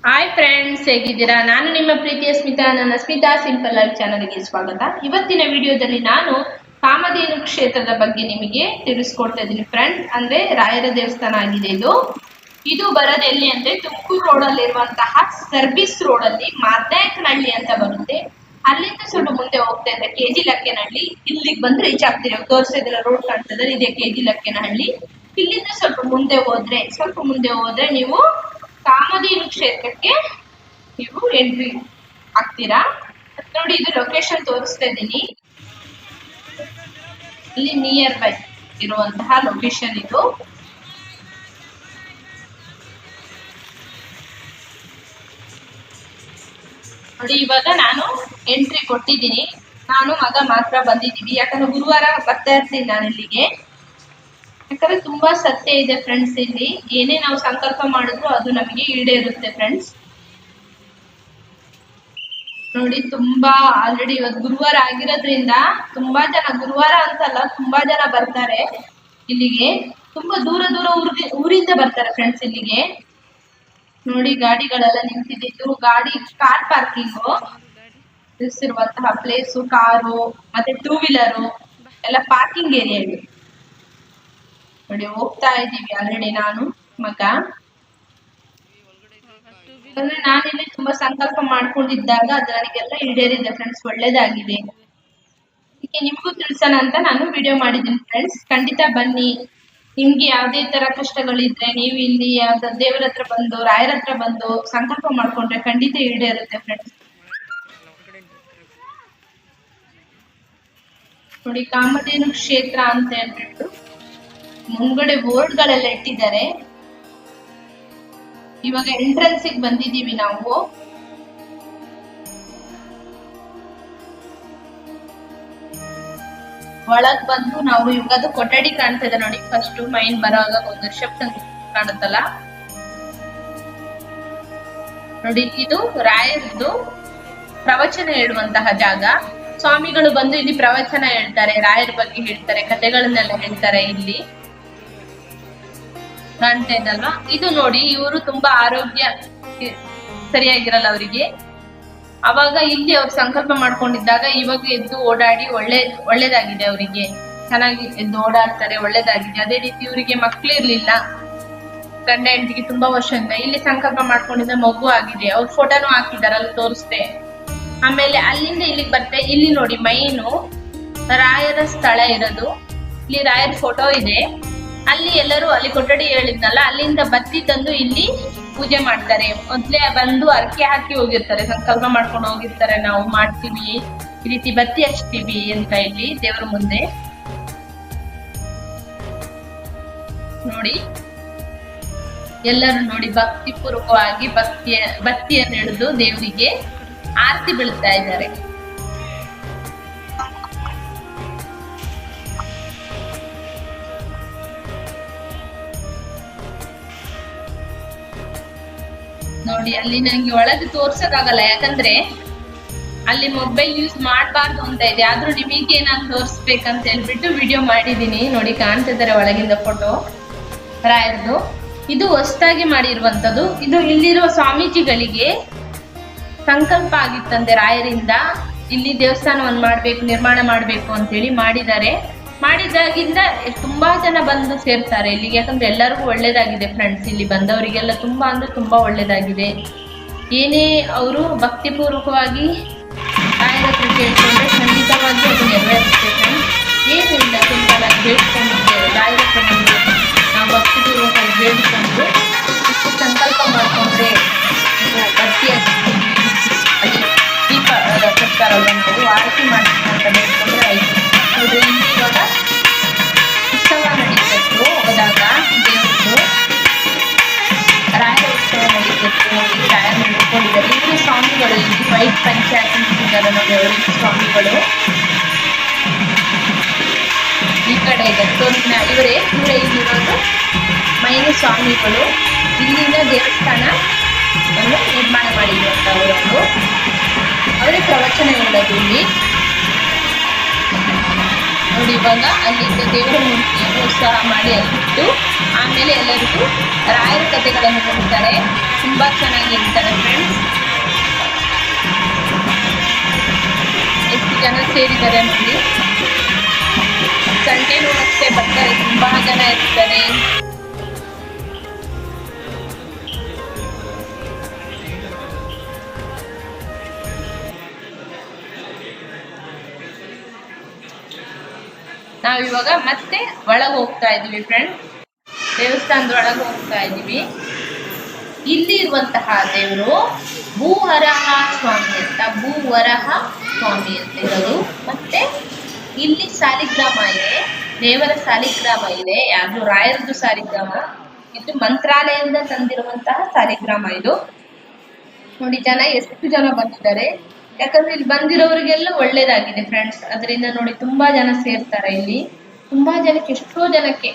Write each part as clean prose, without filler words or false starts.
Hi friends, ಹೇಗಿದ್ದೀರಾ? ನಾನು ನಿಮ್ಮ ಪ್ರೀತಿಯ ಸ್ಮಿತಾ. ನನ್ನ ಸ್ಮಿತಾ ಸಿಂಪಲ್ ಲೈಫ್ ಚಾನಲ್ಗೆ ಸ್ವಾಗತ. ಇವತ್ತಿನ ವಿಡಿಯೋದಲ್ಲಿ ನಾನು ಕಾಮಧೇನು ಕ್ಷೇತ್ರದ ಬಗ್ಗೆ ನಿಮಗೆ ತಿಳಿಸ್ಕೊಡ್ತಾ ಇದ್ದೀನಿ ಫ್ರೆಂಡ್ಸ್. ಅಂದ್ರೆ ರಾಯರ ದೇವಸ್ಥಾನ ಆಗಿದೆ ಇದು ಬರೋದು ಎಲ್ಲಿ ಅಂದ್ರೆ ತುಮಕೂರು ರೋಡ್ ಅಲ್ಲಿ ಇರುವಂತಹ ಸರ್ವಿಸ್ ರೋಡ್ ಅಲ್ಲಿ ಮಾರ್ನಾಯಕನಹಳ್ಳಿ ಅಂತ ಬರುತ್ತೆ. ಅಲ್ಲಿಂದ ಸ್ವಲ್ಪ ಮುಂದೆ ಹೋಗ್ತಾ ಇದ್ರೆ ಕೆಜಿ ಲಕ್ಕೇನಹಳ್ಳಿ. ಇಲ್ಲಿಗೆ ಬಂದ್ರೆ ರೀಚ್ ಆಗ್ತೀರಿ. ತೋರಿಸಿದ್ರೆ ರೋಡ್ ಕಾಣ್ತದೆ, ಇದೆ ಕೆಜಿ ಲಕ್ಕೇನಹಳ್ಳಿ. ಇಲ್ಲಿಂದ ಸ್ವಲ್ಪ ಮುಂದೆ ಹೋದ್ರೆ ನೀವು ಕಾಮಧೇನು ಕ್ಷೇತ್ರಕ್ಕೆ ನೀವು ಎಂಟ್ರಿ ಆಗ್ತೀರಾ. ನೋಡಿ, ಇದು ಲೊಕೇಶನ್ ತೋರಿಸ್ತಾ ಇದ್ದೀನಿ. ಇಲ್ಲಿ ನಿಯರ್ ಬೈ ಇರುವಂತಹ ಲೊಕೇಶನ್ ಇದು. ನೋಡಿ, ಇವಾಗ ನಾನು ಎಂಟ್ರಿ ಕೊಟ್ಟಿದ್ದೀನಿ. ನಾನು ಮಗ ಮಾತ್ರ ಬಂದಿದ್ದೀವಿ. ಯಾಕಂದ್ರೆ ಗುರುವಾರ ಬರ್ತಾ ಇರ್ತೀನಿ ನಾನು ಇಲ್ಲಿಗೆ. ಯಾಕಂದ್ರೆ ತುಂಬಾ ಸತ್ಯ ಇದೆ ಫ್ರೆಂಡ್ಸ್. ಇಲ್ಲಿ ಏನೇ ನಾವು ಸಂಕಲ್ಪ ಮಾಡಿದ್ರು ಅದು ನಮಗೆ ಈಡೇರುತ್ತೆ ಫ್ರೆಂಡ್ಸ್. ನೋಡಿ, ತುಂಬಾ ಆಲ್ರೆಡಿ ಇವತ್ತು ಗುರುವಾರ ಆಗಿರೋದ್ರಿಂದ ತುಂಬಾ ಜನ, ಗುರುವಾರ ಅಂತಲ್ಲ ತುಂಬಾ ಜನ ಬರ್ತಾರೆ ಇಲ್ಲಿಗೆ. ತುಂಬಾ ದೂರ ಊರಿಂದ ಬರ್ತಾರೆ ಫ್ರೆಂಡ್ಸ್ ಇಲ್ಲಿಗೆ. ನೋಡಿ, ಗಾಡಿಗಳೆಲ್ಲ ನಿಂತಿದ್ದು ಗಾಡಿ ಕಾರ್ ಪಾರ್ಕಿಂಗು ಇರುವಂತಹ ಪ್ಲೇಸು. ಕಾರು ಮತ್ತೆ ಟೂ ವೀಲರು ಎಲ್ಲ ಪಾರ್ಕಿಂಗ್ ಏರಿಯಾ ಇದೆ. ನೋಡಿ, ಹೋಗ್ತಾ ಇದ್ದೀವಿ ಆಲ್ರೆಡಿ ನಾನು ಮಗ. ಅಂದ್ರೆ ನಾನಿಲ್ಲಿ ತುಂಬಾ ಸಂಕಲ್ಪ ಮಾಡ್ಕೊಂಡಿದ್ದಾಗ ಅದು ನನಗೆಲ್ಲ ಈಡೇರಿದೆ ಫ್ರೆಂಡ್ಸ್. ಒಳ್ಳೇದಾಗಿದೆ. ಅದಕ್ಕೆ ನಿಮ್ಗೂ ತಿಳಿಸೋಣ ಅಂತ ನಾನು ವಿಡಿಯೋ ಮಾಡಿದ್ದೀನಿ ಫ್ರೆಂಡ್ಸ್. ಖಂಡಿತ ಬನ್ನಿ. ನಿಮ್ಗೆ ಯಾವ್ದೇ ತರ ಕಷ್ಟಗಳಿದ್ರೆ ನೀವು ಇಲ್ಲಿ ಯಾವ್ದು ದೇವರ ಹತ್ರ ಬಂದು, ರಾಯರ ಹತ್ರ ಬಂದು ಸಂಕಲ್ಪ ಮಾಡ್ಕೊಂಡ್ರೆ ಖಂಡಿತ ಈಡೇರುತ್ತೆ ಫ್ರೆಂಡ್ಸ್. ನೋಡಿ, ಕಾಮಧೇನು ಕ್ಷೇತ್ರ ಅಂತ ಹೇಳ್ಬಿಟ್ಟು ಮುಂಗಡೆ ಬೋರ್ಡ್ ಗಳೆಲ್ಲ ಇಟ್ಟಿದ್ದಾರೆ. ಇವಾಗ ಎಂಟ್ರೆನ್ಸ್ ಬಂದಿದೀವಿ ನಾವು. ಒಳಗ್ ಬಂದು ನಾವು ಇವಾಗ ಕೊಠಡಿ ಕಾಣ್ತಾ ಇದೆ ನೋಡಿ. ಫಸ್ಟ್ ಮೈನ್ ಬರೋವಾಗ ಒಂದು ರಿಸೆಪ್ಷನ್ ಕಾಣುತ್ತಲ್ಲ ನೋಡಿ, ಇದು ರಾಯರದ್ದು ಪ್ರವಚನ ಹೇಳುವಂತಹ ಜಾಗ. ಸ್ವಾಮಿಗಳು ಬಂದು ಇಲ್ಲಿ ಪ್ರವಚನ ಹೇಳ್ತಾರೆ, ರಾಯರ ಬಗ್ಗೆ ಹೇಳ್ತಾರೆ, ಕಥೆಗಳನ್ನೆಲ್ಲ ಹೇಳ್ತಾರೆ. ಇಲ್ಲಿ ಕಾಣ್ತಾ ಇದ್ದಲ್ವಾ, ಇದು ನೋಡಿ, ಇವರು ತುಂಬಾ ಆರೋಗ್ಯ ಸರಿಯಾಗಿರಲ್ಲ ಅವರಿಗೆ. ಅವಾಗ ಇಲ್ಲಿ ಅವ್ರು ಸಂಕಲ್ಪ ಮಾಡ್ಕೊಂಡಿದ್ದಾಗ ಇವಾಗ ಎದ್ದು ಓಡಾಡಿ ಒಳ್ಳೇದಾಗಿದೆ ಅವರಿಗೆ. ಚೆನ್ನಾಗಿ ಎದ್ದು ಓಡಾಡ್ತಾರೆ, ಒಳ್ಳೇದಾಗಿದೆ. ಅದೇ ರೀತಿ ಇವರಿಗೆ ಮಕ್ಳು ಇರ್ಲಿಲ್ಲ, ಗಂಡ ಹೆಂಡತಿಗೆ ತುಂಬಾ ವರ್ಷದಿಂದ. ಇಲ್ಲಿ ಸಂಕಲ್ಪ ಮಾಡ್ಕೊಂಡಿದ್ದ ಮಗು ಆಗಿದೆ. ಅವ್ರ ಫೋಟೋನು ಹಾಕಿದಾರೆ, ಅಲ್ಲಿ ತೋರಿಸ್ತೆ. ಆಮೇಲೆ ಅಲ್ಲಿಂದ ಇಲ್ಲಿಗೆ ಬರ್ತೆ. ಇಲ್ಲಿ ನೋಡಿ, ಮೈನು ರಾಯರ ಸ್ಥಳ ಇರೋದು. ಇಲ್ಲಿ ರಾಯರ ಫೋಟೋ ಇದೆ. ಅಲ್ಲಿ ಎಲ್ಲರೂ ಅಲ್ಲಿ ಕೊಠಡಿ ಹೇಳಿದ್ನಲ್ಲ, ಅಲ್ಲಿಂದ ಬತ್ತಿ ತಂದು ಇಲ್ಲಿ ಪೂಜೆ ಮಾಡ್ತಾರೆ. ಮೊದ್ಲೇ ಬಂದು ಅರ್ಕೆ ಹಾಕಿ ಹೋಗಿರ್ತಾರೆ, ಸಂಕಲ್ಪ ಮಾಡ್ಕೊಂಡು ಹೋಗಿರ್ತಾರೆ. ನಾವು ಮಾಡ್ತೀವಿ ಈ ರೀತಿ ಬತ್ತಿ ಹಚ್ತೀವಿ ಅಂತ ಇಲ್ಲಿ ದೇವರ ಮುಂದೆ. ನೋಡಿ, ಎಲ್ಲರೂ ನೋಡಿ ಭಕ್ತಿ ಪೂರ್ವಕವಾಗಿ ಬತ್ತಿಯನ್ನು ಹಿಡಿದು ದೇವರಿಗೆ ಆರತಿ ಬೀಳ್ತಾ ಇದ್ದಾರೆ. ನೋಡಿ, ಅಲ್ಲಿ ನಂಗೆ ಒಳಗೆ ತೋರ್ಸಕ್ಕಾಗಲ್ಲ, ಯಾಕಂದ್ರೆ ಅಲ್ಲಿ ಮೊಬೈಲ್ ಯೂಸ್ ಮಾಡಬಾರ್ದು ಅಂತ ಇದೆ. ಆದ್ರೂ ನಿಮಗೆ ನಾನು ತೋರಿಸ್ಬೇಕಂತ ಹೇಳ್ಬಿಟ್ಟು ವಿಡಿಯೋ ಮಾಡಿದೀನಿ. ನೋಡಿ, ಕಾಣ್ತಿದ್ದಾರೆ ಒಳಗಿಂದ ಫೋಟೋ ರಾಯರ್ದು. ಇದು ಹೊಸದಾಗಿ ಮಾಡಿರುವಂತದ್ದು. ಇದು ಇಲ್ಲಿರುವ ಸ್ವಾಮೀಜಿಗಳಿಗೆ ಸಂಕಲ್ಪ ಆಗಿತ್ತಂತೆ ರಾಯರಿಂದ. ಇಲ್ಲಿ ದೇವಸ್ಥಾನವನ್ನು ನಿರ್ಮಾಣ ಮಾಡ್ಬೇಕು ಅಂತ ಹೇಳಿ ಮಾಡಿದ್ದಾರೆ. ಮಾಡಿದಾಗಿಂದ ತುಂಬಾ ಜನ ಬಂದು ಸೇರ್ತಾರೆ ಇಲ್ಲಿಗೆ. ಯಾಕಂದ್ರೆ ಎಲ್ಲರಿಗೂ ಒಳ್ಳೇದಾಗಿದೆ ಫ್ರೆಂಡ್ಸ್. ಇಲ್ಲಿ ಬಂದವರಿಗೆಲ್ಲ ತುಂಬಾ ಅಂದ್ರೆ ತುಂಬಾ ಒಳ್ಳೇದಾಗಿದೆ. ಏನೇ ಅವರು ಭಕ್ತಿಪೂರ್ವಕವಾಗಿ ರಾಯರ ಹತ್ರ ಕೇಳ್ಕೊಂಡ್ರೆ ಖಂಡಿತವಾಗಿ ಅದು ನೆರವೇರುತ್ತೆ ಫ್ರೆಂಡ್ಸ್. ಏನು ಇಲ್ಲ, ಸಿಂಪಲ್ ಆಗಿ ಬೇಡ್ಕೊಂಡಿದ್ದೇವೆ ರಾಯರ ಹತ್ರ ಬಂದು ನಾವು ಭಕ್ತಿಪೂರ್ವಕವಾಗಿ ಬೇಡ್ಕೊಂಡು ಇಷ್ಟು ಸಂಕಲ್ಪ ಮಾಡ್ಕೊಂಡ್ರೆ ಭಕ್ತಿ ಅಲ್ಲಿ ದೀಪ ಕೊಡ್ತಾರಲ್ವ, ನಾವು ಆರತಿ ಮಾಡ್ತೀವಿ ಅಂತ ಬೇಡ್ಕೊಂಡ್ರೆ ಆಯ್ತು. ನೋಡ್ರಿ, ಇಲ್ಲಿ ಇವಾಗ ಉತ್ಸವ ನಡೀತಿತ್ತು. ಹೋದಾಗ ದೇವ್ರದ್ದು ರಾಯರ ಉತ್ಸವ ನಡೀತಿತ್ತು. ನೋಡಿ, ರಾಯರ ಹಿಡ್ಕೊಂಡಿದ್ದಾರೆ. ಇವರು ಸ್ವಾಮಿಗಳು ಇಲ್ಲಿ ವೈಟ್ ಪಂಚೆ ಹಾಕಿದ್ದಾರೆ ನೋಡಿ, ಅವರಿಗೆ ಸ್ವಾಮಿಗಳು. ಈ ಕಡೆ ಇದೆ ತೋರಿನ ಇವರೇ ಇಲ್ಲಿರೋದು ಮೈನು ಸ್ವಾಮಿಗಳು. ಇಲ್ಲಿಂದ ದೇವಸ್ಥಾನ ನಿರ್ಮಾಣ ಮಾಡಿರುವಂತವರು. ಅವರೇ ಪ್ರವಚನ ಹೇಳೋದು ಇಲ್ಲಿ. ನೋಡಿ, ಇವಾಗ ಅಲ್ಲಿಂದ ದೇವರ ಮೂರ್ತಿ ನಾನು ಉತ್ಸಾಹ ಮಾಡಿ ಅಲ್ಲಿಟ್ಟು ಆಮೇಲೆ ಎಲ್ಲರಿಗೂ ರಾಯರ ಕಥೆಗಳನ್ನು ಹೇಳ್ತಾರೆ. ತುಂಬಾ ಚೆನ್ನಾಗಿ ಹೇಳ್ತಾರೆ ಫ್ರೆಂಡ್ಸ್. ಎಷ್ಟು ಜನ ಸೇರಿದ್ದಾರೆ ನೋಡಿ. ಸಂಡೇನೂ ಅಷ್ಟೇ ಬರ್ತಾರೆ, ತುಂಬಾ ಜನ ಇರ್ತಾರೆ. ನಾವಿವಾಗ ಮತ್ತೆ ಒಳಗೆ ಹೋಗ್ತಾ ಇದೀವಿ ಫ್ರೆಂಡ್. ದೇವಸ್ಥಾನದ ಒಳಗೆ ಹೋಗ್ತಾ ಇದೀವಿ. ಇಲ್ಲಿ ಇರುವಂತಹ ದೇವರು ಭೂವರಹ ಸ್ವಾಮಿ ಅಂತ, ಭೂವರಹ ಸ್ವಾಮಿ ಅಂತ ಇರೋದು. ಮತ್ತೆ ಇಲ್ಲಿ ಸಾಲಿಗ್ರಾಮ ಇದೆ, ದೇವರ ಸಾಲಿಗ್ರಾಮ ಇದೆ. ಯಾವುದು ರಾಯರದ್ದು ಸಾಲಿಗ್ರಾಮ ಇದು, ಮಂತ್ರಾಲಯದಿಂದ ತಂದಿರುವಂತಹ ಸಾಲಿಗ್ರಾಮ ಇದು ನೋಡಿ. ಎಷ್ಟು ಜನ ಬಂದಿದ್ದಾರೆ, ಯಾಕಂದ್ರೆ ಇಲ್ಲಿ ಬಂದಿರೋರಿಗೆಲ್ಲ ಒಳ್ಳೇದಾಗಿದೆ ಫ್ರೆಂಡ್ಸ್. ಅದರಿಂದ ನೋಡಿ ತುಂಬಾ ಜನ ಸೇರ್ತಾರೆ ಇಲ್ಲಿ. ತುಂಬಾ ಜನಕ್ಕೆ, ಎಷ್ಟೋ ಜನಕ್ಕೆ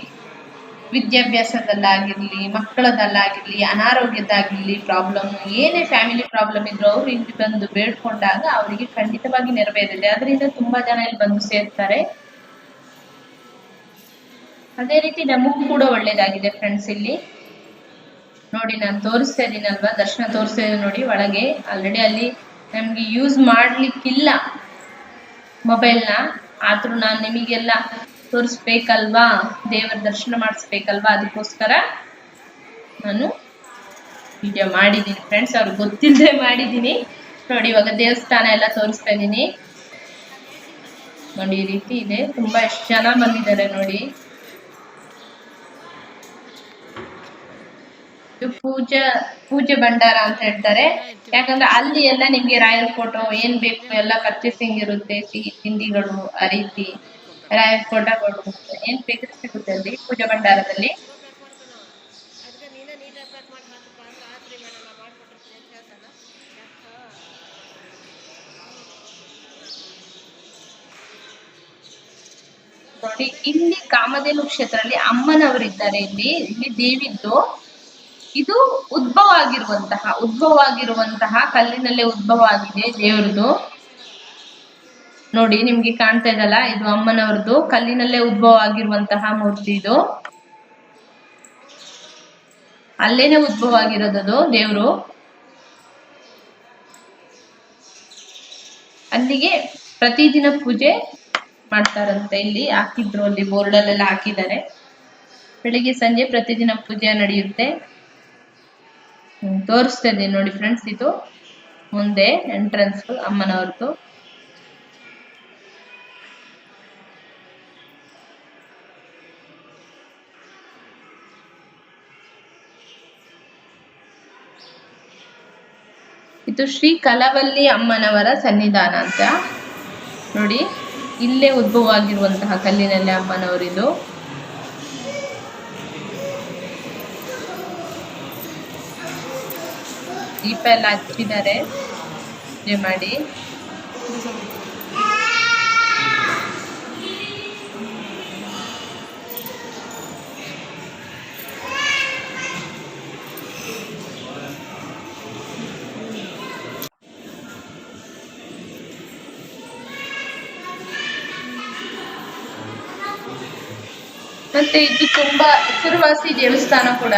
ವಿದ್ಯಾಭ್ಯಾಸದಲ್ಲಾಗಿರ್ಲಿ, ಮಕ್ಕಳದಲ್ಲಾಗಿರ್ಲಿ, ಅನಾರೋಗ್ಯದಾಗಿರ್ಲಿ ಪ್ರಾಬ್ಲಮ್, ಏನೇ ಫ್ಯಾಮಿಲಿ ಪ್ರಾಬ್ಲಮ್ ಇದ್ರು ಅವ್ರು ಇಲ್ಲಿ ಬಂದು ಬೇಡ್ಕೊಂಡಾಗ ಅವರಿಗೆ ಖಂಡಿತವಾಗಿ ನೆರವೇರಿದೆ. ಅದರಿಂದ ತುಂಬಾ ಜನ ಇಲ್ಲಿ ಬಂದು ಸೇರ್ತಾರೆ. ಅದೇ ರೀತಿ ನಮಗೂ ಕೂಡ ಒಳ್ಳೇದಾಗಿದೆ ಫ್ರೆಂಡ್ಸ್. ಇಲ್ಲಿ ನೋಡಿ, ನಾನು ತೋರಿಸ್ತಾ ಇದ್ದೀನಲ್ವಾ, ದರ್ಶನ ತೋರಿಸ್ತಾ ಇದ್ದೀನಿ ನೋಡಿ. ಒಳಗೆ ಆಲ್ರೆಡಿ ಅಲ್ಲಿ ನಮ್ಗೆ ಯೂಸ್ ಮಾಡ್ಲಿಕ್ಕಿಲ್ಲ ಮೊಬೈಲ್ನ, ಆದ್ರೂ ನಾನು ನಿಮಗೆಲ್ಲ ತೋರಿಸ್ಬೇಕಲ್ವಾ, ದೇವರ ದರ್ಶನ ಮಾಡಿಸ್ಬೇಕಲ್ವಾ, ಅದಕ್ಕೋಸ್ಕರ ನಾನು ವಿಡಿಯೋ ಮಾಡಿದ್ದೀನಿ ಫ್ರೆಂಡ್ಸ್. ಅವ್ರಿಗೆ ಗೊತ್ತಿಲ್ಲದೆ ಮಾಡಿದ್ದೀನಿ ನೋಡಿ. ಇವಾಗ ದೇವಸ್ಥಾನ ಎಲ್ಲ ತೋರಿಸ್ತಾ ಇದ್ದೀನಿ ನೋಡಿ. ಈ ರೀತಿ ಇದೆ. ತುಂಬಾ ಎಷ್ಟು ಜನ ಬಂದಿದ್ದಾರೆ ನೋಡಿ. ಇದು ಪೂಜೆ ಭಂಡಾರ ಅಂತ ಹೇಳ್ತಾರೆ. ಯಾಕಂದ್ರೆ ಅಲ್ಲಿ ಎಲ್ಲ ನಿಮ್ಗೆ ರಾಯರ್ ಫೋಟೋ ಏನ್ ಬೇಕು ಎಲ್ಲ ಪರ್ಚೇಸಿಂಗ್ ಇರುತ್ತೆ. ಸಿಹಿ ತಿಂಡಿಗಳು, ಆ ರೀತಿ ರಾಯರ್ ಫೋಟೋಗಳು ಏನ್ ಬೇಕು ಸಿಗುತ್ತೆ ಅಲ್ಲಿ ಪೂಜಾ ಭಂಡಾರದಲ್ಲಿ. ನೋಡಿ, ಇಲ್ಲಿ ಕಾಮಧೇನು ಕ್ಷೇತ್ರದಲ್ಲಿ ಅಮ್ಮನವರಿದ್ದಾರೆ. ಇಲ್ಲಿ ದೇವಿದ್ದು ಇದು ಉದ್ಭವ ಆಗಿರುವಂತಹ ಕಲ್ಲಿನಲ್ಲೇ ಉದ್ಭವ ಆಗಿದೆ ದೇವ್ರದ್ದು ನೋಡಿ. ನಿಮ್ಗೆ ಕಾಣ್ತಾ ಇದಲ್ಲ, ಇದು ಅಮ್ಮನವ್ರದ್ದು ಕಲ್ಲಿನಲ್ಲೇ ಉದ್ಭವ ಆಗಿರುವಂತಹ ಮೂರ್ತಿ. ಇದು ಅಲ್ಲೇನೆ ಉದ್ಭವ ಆಗಿರೋದು ದೇವ್ರು. ಅಲ್ಲಿಗೆ ಪ್ರತಿದಿನ ಪೂಜೆ ಮಾಡ್ತಾರಂತೆ. ಇಲ್ಲಿ ಹಾಕಿದ್ರು, ಅಲ್ಲಿ ಬೋರ್ಡಲ್ಲೆಲ್ಲ ಹಾಕಿದ್ದಾರೆ. ಬೆಳಿಗ್ಗೆ ಸಂಜೆ ಪ್ರತಿದಿನ ಪೂಜೆ ನಡೆಯುತ್ತೆ. ತೋರಿಸ್ತಾ ಇದ್ದೀನಿ ನೋಡಿ ಫ್ರೆಂಡ್ಸ್. ಇದು ಮುಂದೆ ಎಂಟ್ರೆನ್ಸ್ ಅಮ್ಮನವ್ರದ್ದು. ಇದು ಶ್ರೀ ಕಲವಲ್ಲಿ ಅಮ್ಮನವರ ಸನ್ನಿಧಾನ ಅಂತ ನೋಡಿ. ಇಲ್ಲೇ ಉದ್ಭವ ಆಗಿರುವಂತಹ ಕಲ್ಲಿನಲ್ಲಿ ಅಮ್ಮನವರಿದು. ದೀಪ ಎಲ್ಲ ಹಚ್ಚಿದ್ದಾರೆ ಪೂಜೆ ಮಾಡಿ. ಮತ್ತೆ ಇದು ತುಂಬಾ ಹೆಸರುವಾಸಿ ದೇವಸ್ಥಾನ ಕೂಡ,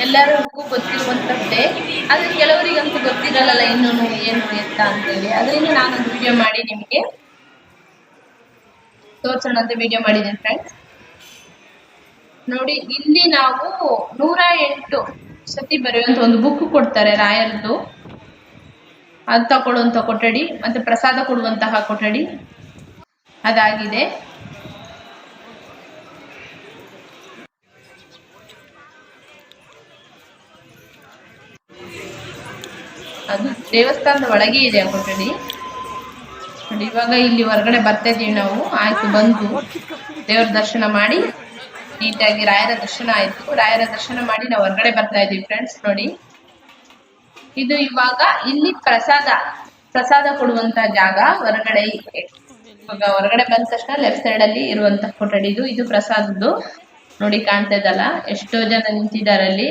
ಎಲ್ಲರಿಗೂ ಗೊತ್ತಿರುವಂತದ್ದೇ. ಆದ್ರೆ ಕೆಲವರಿಗಂತೂ ಗೊತ್ತಿರಲ್ಲ ಇನ್ನೂ ಏನು ಎತ್ತ ಅಂತೇಳಿ. ಅದರಿಂದ ನಾನೊಂದು ವಿಡಿಯೋ ಮಾಡಿ ನಿಮಗೆ ತೋರ್ಸೋಣ ಅಂತ ವಿಡಿಯೋ ಮಾಡಿದ್ದೀನಿ ಫ್ರೆಂಡ್ಸ್. ನೋಡಿ, ಇಲ್ಲಿ ನಾವು 108 ಸತಿ ಬರೆಯುವಂತ ಒಂದು ಬುಕ್ ಕೊಡ್ತಾರೆ ರಾಯರದ್ದು. ಅದು ತಗೊಳ್ಳುವಂತ ಕೊಠಡಿ, ಮತ್ತೆ ಪ್ರಸಾದ ಕೊಡುವಂತಹ ಕೊಠಡಿ ಅದಾಗಿದೆ. ಅದು ದೇವಸ್ಥಾನದ ಒಳಗೆ ಇದೆ ಆ ಕೊಠಡಿ ನೋಡಿ. ಇವಾಗ ಇಲ್ಲಿ ಹೊರಗಡೆ ಬರ್ತಾ ಇದೀವಿ ನಾವು. ಆಯ್ತು, ಬಂದು ದೇವ್ರ ದರ್ಶನ ಮಾಡಿ ನೀಟಾಗಿ ರಾಯರ ದರ್ಶನ ಆಯ್ತು. ರಾಯರ ದರ್ಶನ ಮಾಡಿ ನಾವು ಹೊರಗಡೆ ಬರ್ತಾ ಇದೀವಿ ಫ್ರೆಂಡ್ಸ್ ನೋಡಿ. ಇದು ಇವಾಗ ಇಲ್ಲಿ ಪ್ರಸಾದ ಕೊಡುವಂತ ಜಾಗ ಹೊರಗಡೆ. ಇವಾಗ ಹೊರಗಡೆ ಬಂದ ತಕ್ಷಣ ಲೆಫ್ಟ್ ಸೈಡ್ ಅಲ್ಲಿ ಇರುವಂತಹ ಕೊಠಡಿ ಇದು ಪ್ರಸಾದದ್ದು ನೋಡಿ. ಕಾಣ್ತಾ ಇದಲ್ಲ, ಎಷ್ಟೋ ಜನ ನಿಂತಿದ್ದಾರೆ ಅಲ್ಲಿ.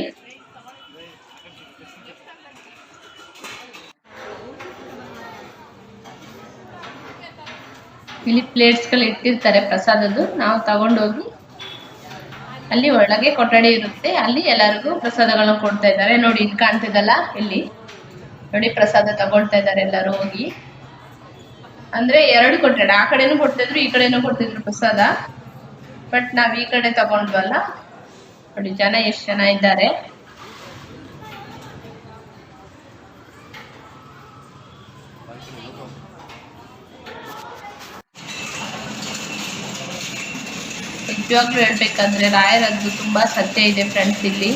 ಇಲ್ಲಿ ಪ್ಲೇಟ್ಸ್ಗಳು ಇಟ್ಟಿರ್ತಾರೆ ಪ್ರಸಾದದ್ದು, ನಾವು ತಗೊಂಡೋಗಿ ಅಲ್ಲಿ ಒಳಗೆ ಕೊಠಡಿ ಇರುತ್ತೆ, ಅಲ್ಲಿ ಎಲ್ಲರಿಗೂ ಪ್ರಸಾದಗಳನ್ನ ಕೊಡ್ತಾ ಇದ್ದಾರೆ. ನೋಡಿ ಇಲ್ಲಿ ಕಾಣ್ತಿದ್ದಲ್ಲ, ಇಲ್ಲಿ ನೋಡಿ ಪ್ರಸಾದ ತಗೊಳ್ತಾ ಇದ್ದಾರೆ ಎಲ್ಲರೂ ಹೋಗಿ. ಅಂದ್ರೆ 2 ಕೊಠಡಿ, ಆ ಕಡೆನೂ ಕೊಡ್ತಿದ್ರು ಈ ಕಡೆನೂ ಕೊಡ್ತಿದ್ರು ಪ್ರಸಾದ. ಬಟ್ ನಾವ್ ಈ ಕಡೆ ತಗೊಂಡ್ವಲ್ಲ. ನೋಡಿ ಜನ ಎಷ್ಟು ಜನ ಇದ್ದಾರೆ. ನಿಜವಾಗ್ಲೂ ಹೇಳ್ಬೇಕಂದ್ರೆ ರಾಯರದ್ದು ತುಂಬಾ ಸತ್ಯ ಇದೆ ಫ್ರೆಂಡ್ಸ್. ಇಲ್ಲಿ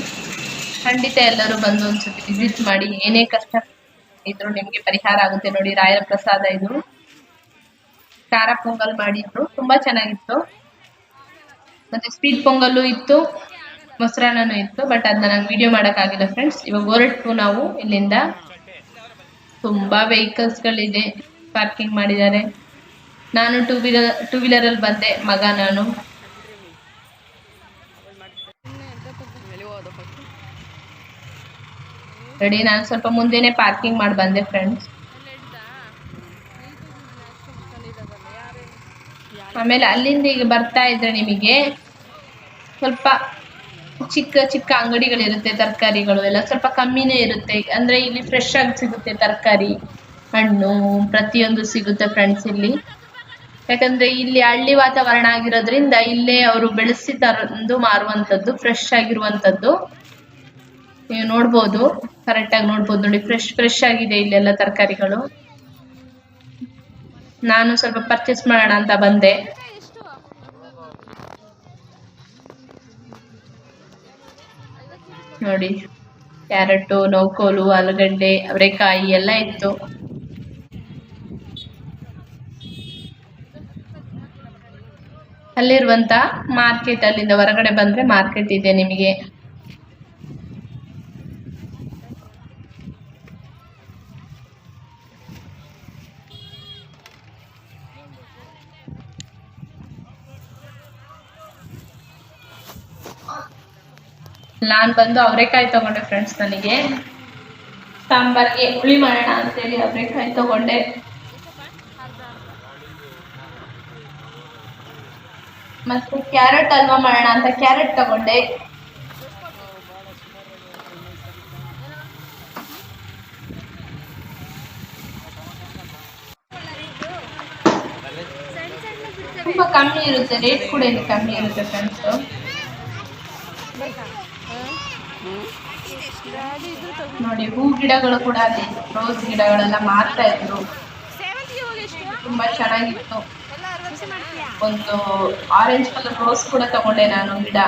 ಖಂಡಿತ ಎಲ್ಲರೂ ಬಂದು ಒಂದ್ಸತಿ ವಿಸಿಟ್ ಮಾಡಿ. ಏನೇ ಕಷ್ಟ ಇದ್ರು ನಿಮ್ಗೆ ಪರಿಹಾರ ಆಗುತ್ತೆ. ನೋಡಿ ರಾಯರ ಪ್ರಸಾದ ಇದು. ಖಾರ ಪೊಂಗಲ್ ಮಾಡಿದ್ರು, ತುಂಬಾ ಚೆನ್ನಾಗಿತ್ತು. ಮತ್ತೆ ಸ್ವೀಟ್ ಪೊಂಗಲ್ಲು ಇತ್ತು, ಮೊಸರನ್ನನೂ ಇತ್ತು. ಬಟ್ ಅದನ್ನ ನಂಗೆ ವಿಡಿಯೋ ಮಾಡಕ್ ಆಗಿಲ್ಲ ಫ್ರೆಂಡ್ಸ್. ಇವಾಗ ಹೊರಟು ನಾವು ಇಲ್ಲಿಂದ. ತುಂಬಾ ವೆಹಿಕಲ್ಸ್ ಗಳಿದೆ, ಪಾರ್ಕಿಂಗ್ ಮಾಡಿದ್ದಾರೆ. ನಾನು ಟೂ ವೀಲರ್ ಅಲ್ಲಿ ಬಂದೆ, ಮಗ ನಾನು. ರೆಡಿ, ನಾನು ಸ್ವಲ್ಪ ಮುಂದೆನೆ ಪಾರ್ಕಿಂಗ್ ಮಾಡಿ ಬಂದೆ ಫ್ರೆಂಡ್ಸ್. ಆಮೇಲೆ ಅಲ್ಲಿಂದ ಈಗ ಬರ್ತಾ ಇದ್ರೆ ನಿಮಗೆ ಸ್ವಲ್ಪ ಚಿಕ್ಕ ಚಿಕ್ಕ ಅಂಗಡಿಗಳಿರುತ್ತೆ, ತರಕಾರಿಗಳು ಎಲ್ಲ ಸ್ವಲ್ಪ ಕಮ್ಮಿನೇ ಇರುತ್ತೆ. ಅಂದ್ರೆ ಇಲ್ಲಿ ಫ್ರೆಶ್ ಆಗಿ ಸಿಗುತ್ತೆ, ತರಕಾರಿ ಹಣ್ಣು ಪ್ರತಿಯೊಂದು ಸಿಗುತ್ತೆ ಫ್ರೆಂಡ್ಸ್ ಇಲ್ಲಿ. ಯಾಕಂದ್ರೆ ಇಲ್ಲಿ ಹಳ್ಳಿ ವಾತಾವರಣ ಆಗಿರೋದ್ರಿಂದ ಇಲ್ಲೇ ಅವರು ಬೆಳೆಸಿ ತಂದು ಮಾರುವಂತದ್ದು, ಫ್ರೆಶ್ ಆಗಿರುವಂತದ್ದು. ನೀವು ನೋಡ್ಬೋದು, ಕರೆಕ್ಟ್ ಆಗಿ ನೋಡ್ಬೋದು. ನೋಡಿ ಫ್ರೆಶ್ ಆಗಿದೆ ಇಲ್ಲೆಲ್ಲ ತರಕಾರಿಗಳು. ನಾನು ಸ್ವಲ್ಪ ಪರ್ಚೇಸ್ ಮಾಡೋಣ ಅಂತ ಬಂದೆ. ನೋಡಿ ಕ್ಯಾರೆಟ್, ನೌಕೋಲು, ಆಲೂಗಡ್ಡೆ, ಅವರೆಕಾಯಿ ಎಲ್ಲ ಇತ್ತು. ಅಲ್ಲಿರುವಂತ ಮಾರ್ಕೆಟ್, ಅಲ್ಲಿಂದ ಹೊರಗಡೆ ಬಂದ್ರೆ ಮಾರ್ಕೆಟ್ ಇದೆ ನಿಮಗೆ. ನಾನ್ ಬಂದು ಅವರೆಕಾಯಿ ತಗೊಂಡೆ ಫ್ರೆಂಡ್ಸ್. ನನಗೆ ಸಾಂಬಾರ್ಗೆ ಹುಳಿ ಮಾಡೋಣ ಅಂತೇಳಿ ಅವರೆಕಾಯಿ ತಗೊಂಡೆ. ಮತ್ತೆ ಕ್ಯಾರೆಟ್ ಹಲ್ವಾ ಮಾಡೋಣ ಅಂತ ಕ್ಯಾರೆಟ್ ತಗೊಂಡೆ. ತುಂಬಾ ಕಮ್ಮಿ ಇರುತ್ತೆ, ರೇಟ್ ಕೂಡ ಇಲ್ಲಿ ಕಮ್ಮಿ ಇರುತ್ತೆ ಫ್ರೆಂಡ್ಸ್. ನೋಡಿ ಹೂ ಗಿಡಗಳು ಕೂಡ ಅಲ್ಲಿ ರೋಸ್ ಗಿಡಗಳೆಲ್ಲ ಮಾರ್ತಾ ಇದ್ರು, ತುಂಬಾ ಚೆನ್ನಾಗಿತ್ತು. ಒಂದು ಆರೆಂಜ್ ಕಲರ್ ರೋಸ್ ಕೂಡ ತಗೊಂಡೆ ನಾನು ಗಿಡ.